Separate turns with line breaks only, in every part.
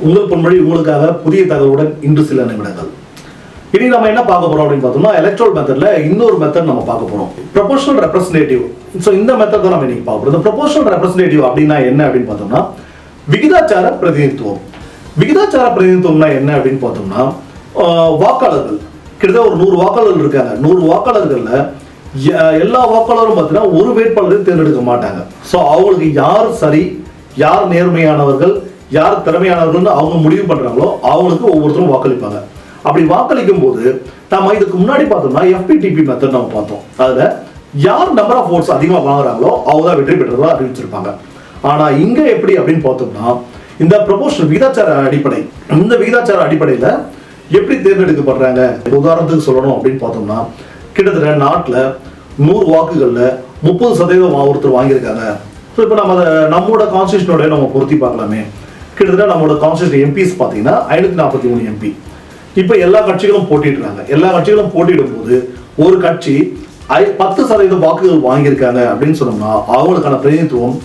உங்கள் பொன்மொழி உங்களுக்காக புதிய தகவலுடன் இன்று சில நிமிடங்கள். இனி நம்ம என்ன பார்க்க போறோம் அப்படின்னு பார்த்தோம்னா, எலக்ட்ரல் மெத்தட்ல இன்னொரு மெத்தட் நம்ம பார்க்க போறோம், ப்ரொபோர்ஷனல் ரெப்ரசன்டேட்டிவ். ஸோ இந்த மெத்தட் தான் நம்ம இன்னைக்கு பார்க்க போறோம். இந்த ப்ரொபோர்ஷனல் ரெப்ரசன்டேட்டிவ் அப்படின்னா என்ன அப்படின்னு பார்த்தோம்னா, விகிதாச்சார பிரதிநிதித்துவம். விகிதாச்சார பிரதிநிதித்துவம்னா என்ன அப்படின்னு பார்த்தோம்னா, வாக்காளர்கள் கிட்டத்தட்ட ஒரு 100 வாக்காளர்கள் இருக்காங்க. 100 வாக்காளர்கள்ல எல்லா வாக்காளரும் பார்த்தீங்கன்னா ஒரு வேட்பாளரை தேர்ந்தெடுக்க மாட்டாங்க. ஸோ அவங்களுக்கு யார் சரி, யார் நேர்மையானவர்கள், யார் திறமையானவர்கள்னு அவங்க முடிவு பண்றாங்களோ அவங்களுக்கு ஒவ்வொருத்தரும் வாக்களிப்பாங்க. அப்படி வாக்களிக்கும் போது நம்ம இதுக்கு முன்னாடி பார்த்தோம்னா FPTP மெத்தட் நம்ம பார்த்தோம். அதுல யார் நம்பர் ஆஃப் ஓட்ஸ் அதிகமாக வாங்குறாங்களோ அவங்க தான் வெற்றி பெற்றதா அறிவிச்சிருப்பாங்க. ஆனா இங்க எப்படி அப்படின்னு பார்த்தோம்னா, இந்த ப்ரொபோர்ஷனல் விகிதாச்சார அடிப்படை, இந்த விகிதாச்சார அடிப்படையில எப்படி தேர்ந்தெடுக்கப்படுறாங்க. உதாரணத்துக்கு சொல்லணும் அப்படின்னு பார்த்தோம்னா, கிட்டத்தட்ட நாட்டில் 100 வாக்குகள்ல 30% ஒருத்தர் வாங்கியிருக்காங்க. ஸோ இப்போ நம்ம நம்மளோட கான்ஸ்டியூஷனோட நம்ம பொருத்தி பார்க்கலாமே. கிட்டத்தட்ட நம்மளோட கான்ஸ்டியூஷன் எம்பிஸ் பார்த்தீங்கன்னா 543 MP. இப்போ எல்லா கட்சிகளும் போட்டிடுறாங்க. எல்லா கட்சிகளும் போட்டியிடும் போது ஒரு கட்சி 10% வாக்குகள் வாங்கியிருக்காங்க அப்படின்னு சொன்னோம்னா அவங்களுக்கான பிரதிநிதித்துவம்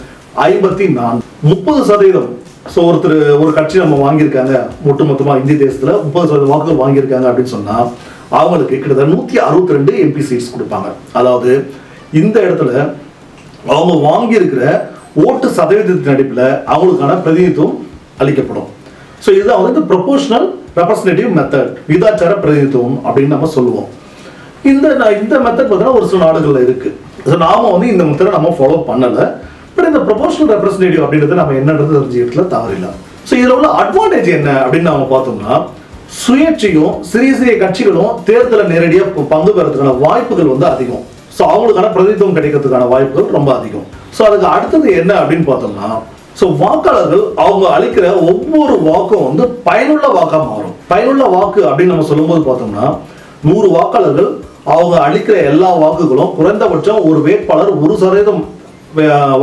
54. 30%. ஸோ ஒரு கட்சி நம்ம வாங்கியிருக்காங்க, ஒட்டுமொத்தமாக இந்திய தேசத்தில் 30% வாக்குகள் வாங்கியிருக்காங்க அப்படின்னு சொன்னா அவங்களுக்கு கிட்டத்தட்ட 162 MP சீட்ஸ் கொடுப்பாங்க. அதாவது இந்த இடத்துல அவங்க வாங்கி இருக்கிற ஓட்டு சதவீதத்தின் அடிப்பில் அவங்களுக்கான பிரதிநிதித்துவம் அளிக்கப்படும். ஸோ இதுதான் வந்து இந்த ப்ரொபோர்ஷனல் ரெப்ரசன்டேட்டிவ் மெத்தட், விகிதாச்சார பிரதிநிதித்துவம் அப்படின்னு நம்ம சொல்லுவோம். இந்த மெத்தட் பார்த்தீங்கன்னா ஒரு சில நாடுகளில் இருக்கு. ஸோ நாம வந்து இந்த மெத்தடை நம்ம ஃபாலோ பண்ணலை. பட் இந்த ப்ரொபோர்ஷனல் ரெப்ரசன்டேட்டிவ் அப்படின்றது நம்ம என்னன்றது தெரிஞ்சுக்கிறதுல தவறில்லை. ஸோ இதில் உள்ள அட்வான்டேஜ் என்ன அப்படின்னு நம்ம பார்த்தோம்னா, சுயேட்சையும் சிறிய சிறிய கட்சிகளும் தேர்தலை நேரடியாக பங்கு பெறதுக்கான வாய்ப்புகள் வந்து அதிகம். ஸோ அவங்களுக்கான பிரதிநிதித்துவம் கிடைக்கிறதுக்கான வாய்ப்புகள் ரொம்ப அதிகம். ஸோ அதுக்கு அடுத்தது என்ன அப்படின்னு பார்த்தோம்னா, ஸோ வாக்காளர்கள் அவங்க அளிக்கிற ஒவ்வொரு வாக்கும் வந்து பயனுள்ள வாக்காக மாறும். பயனுள்ள வாக்கு அப்படின்னு நம்ம சொல்லும்போது பார்த்தோம்னா, 100 வாக்காளர்கள் அவங்க அளிக்கிற எல்லா வாக்குகளும் குறைந்தபட்சம் ஒரு வேட்பாளர் 1%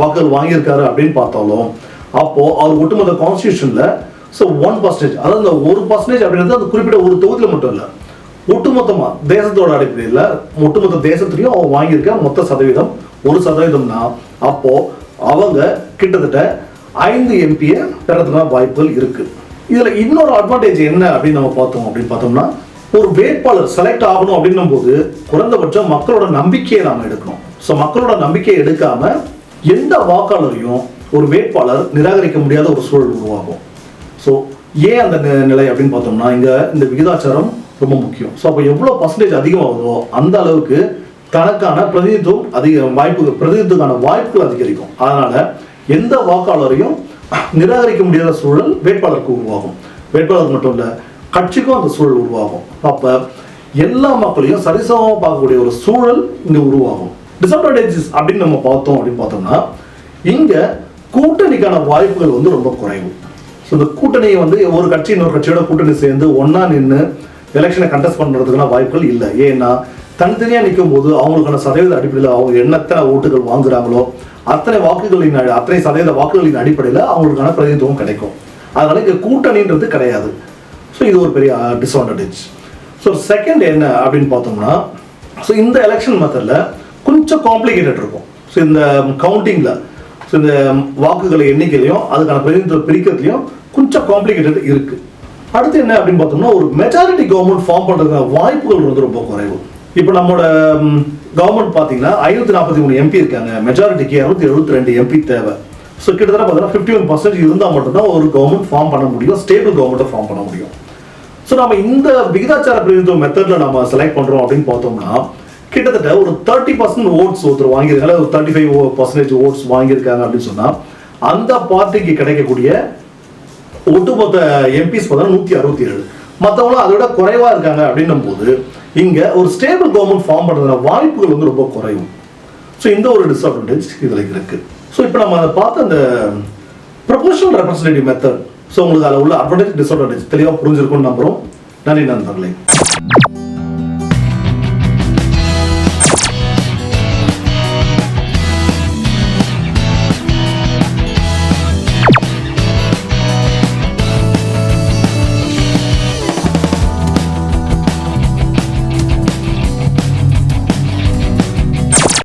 வாக்குகள் வாங்கியிருக்காரு அப்படின்னு பார்த்தாலும் அப்போ அவர் ஒட்டுமொத்த கான்ஸ்டியூஷன்ல 1%, அதாவது அந்த 1% அப்படின்றது அந்த குறிப்பிட்ட ஒரு தொகுதியில் மட்டும் இல்லை, ஒட்டுமொத்தமா தேசத்தோட அடிப்படையில் ஒட்டுமொத்த தேசத்திலையும் அவங்க வாங்கியிருக்க மொத்த சதவீதம் 1%. அப்போ அவங்க கிட்டத்தட்ட 5 MP பெறதுக்கான வாய்ப்புகள் இருக்கு. இதுல இன்னொரு அட்வான்டேஜ் என்ன அப்படின்னு நம்ம பார்த்தோம்னா, ஒரு வேட்பாளர் செலக்ட் ஆகணும் அப்படின்னும் போது குறைந்தபட்சம் மக்களோட நம்பிக்கையை நாம எடுக்கணும். ஸோ மக்களோட நம்பிக்கையை எடுக்காம எந்த வாக்காளரையும் ஒரு வேட்பாளர் நிராகரிக்க முடியாத ஒரு சூழல் உருவாகும். ஸோ ஏன் அந்த நிலை அப்படின்னு பார்த்தோம்னா, இந்த விகிதாச்சாரம் ரொம்ப முக்கியம். ஸோ அப்போ எவ்வளோ பர்சன்டேஜ் அதிகமாகுதோ அந்த அளவுக்கு தனக்கான பிரதிநிதித்துவக்கான வாய்ப்புகள் அதிகரிக்கும். அதனால எந்த வாக்காளரையும் நிராகரிக்க முடியாத சூழல் வேட்பாளருக்கு உருவாகும். வேட்பாளருக்கு மட்டும் இல்லை, கட்சிக்கும் அந்த சூழல் உருவாகும். அப்ப எல்லா மக்களையும் சரிசமமாக பார்க்கக்கூடிய ஒரு சூழல் இங்க உருவாகும். டிஸ்அட்வான்டேஜஸ் அப்படின்னு நம்ம பார்த்தோம்னா, இங்க கூட்டணிக்கான வாய்ப்புகள் வந்து ரொம்ப குறைவு. ஸோ இந்த கூட்டணியை வந்து ஒரு கட்சி இன்னொரு கட்சியோட கூட்டணி சேர்ந்து ஒன்னா நின்று எலெக்ஷனை கண்டெஸ்ட் பண்றதுக்கான வாய்ப்புகள் இல்லை. ஏன்னா தனித்தனியா நிற்கும் போது அவங்களுக்கான சதவீத அடிப்படையில் அவங்க எத்தனை ஓட்டுகள் வாங்குறாங்களோ அத்தனை சதவீத வாக்குகளின் அடிப்படையில் அவங்களுக்கான பிரதிநிதித்துவம் கிடைக்கும். அதனால இங்க கூட்டணின்றது கிடையாது. ஸோ இது ஒரு பெரிய டிஸ்அட்வான்டேஜ். ஸோ செகண்ட் என்ன அப்படின்னு பார்த்தோம்னா, ஸோ இந்த எலெக்ஷன் மெத்தட்ல கொஞ்சம் காம்ப்ளிகேட்டட் இருக்கும். ஸோ இந்த கவுண்டிங்ல, ஸோ இந்த வாக்குகளை எண்ணிக்கையிலையும் அதுக்கான பிரதிநிதித்துவம் பிரிக்கிறதுலையும் கொஞ்சம் காம்ப்ளிகேட்டட் இருக்கு. அடுத்து என்ன அப்படின்னு பார்த்தோம்னா, ஒரு மெஜாரிட்டி கவர்மெண்ட் ஃபார்ம் பண்றதுக்கான வாய்ப்புகள் வந்து ரொம்ப குறைவு. இப்போ நம்மளோட கவர்மெண்ட் பார்த்தீங்கன்னா 543 MP இருக்காங்க, மெஜாரிட்டிக்கு 272 MP தேவை. ஸோ கிட்டத்தட்ட பார்த்தீங்கன்னா 51% இருந்தால் மட்டும்தான் ஒரு கவர்மெண்ட் ஃபார்ம் பண்ண முடியும், ஸ்டேபிள் கவர்மெண்ட்டை ஃபார்ம் பண்ண முடியும். ஸோ நம்ம இந்த விகிதாச்சார பிரதிநிதித்துவ மெத்தட்ல நம்ம செலக்ட் பண்றோம் அப்படின்னு பார்த்தோம்னா, கிட்டத்தட்ட ஒரு 30% ஓட்ஸ் ஒருத்தர் வாங்கியிருக்காங்க, ஒரு 35% ஓட்ஸ் வாங்கியிருக்காங்க அப்படின்னு சொன்னா அந்த பார்ட்டிக்கு கிடைக்கக்கூடிய ஒட்டுமொத்த எம்பிஸ் பார்த்தா 167. மற்றவங்களும் அதை விட குறைவா இருக்காங்க அப்படின்னும் போது இங்க ஒரு ஸ்டேபிள் கவர்மெண்ட் ஃபார்ம் பண்றதுக்கான வாய்ப்புகள் வந்து ரொம்ப குறையும். ஸோ இந்த ஒரு டிஸ்அட்வான்டேஜ் இதுல இருக்கு. ஸோ இப்போ நம்ம அதை பார்த்த அந்த ப்ரொபோர்ஷனல் ரெப்ரசன்டேட்டிவ் மெத்தட், ஸோ உங்களுக்கு அதில் உள்ள அட்வான்டேஜ் டிஸ்அட்வான்டேஜ் தெளிவாக புரிஞ்சிருக்கும்னு நம்புறோம். நன்றி நண்பர்களே.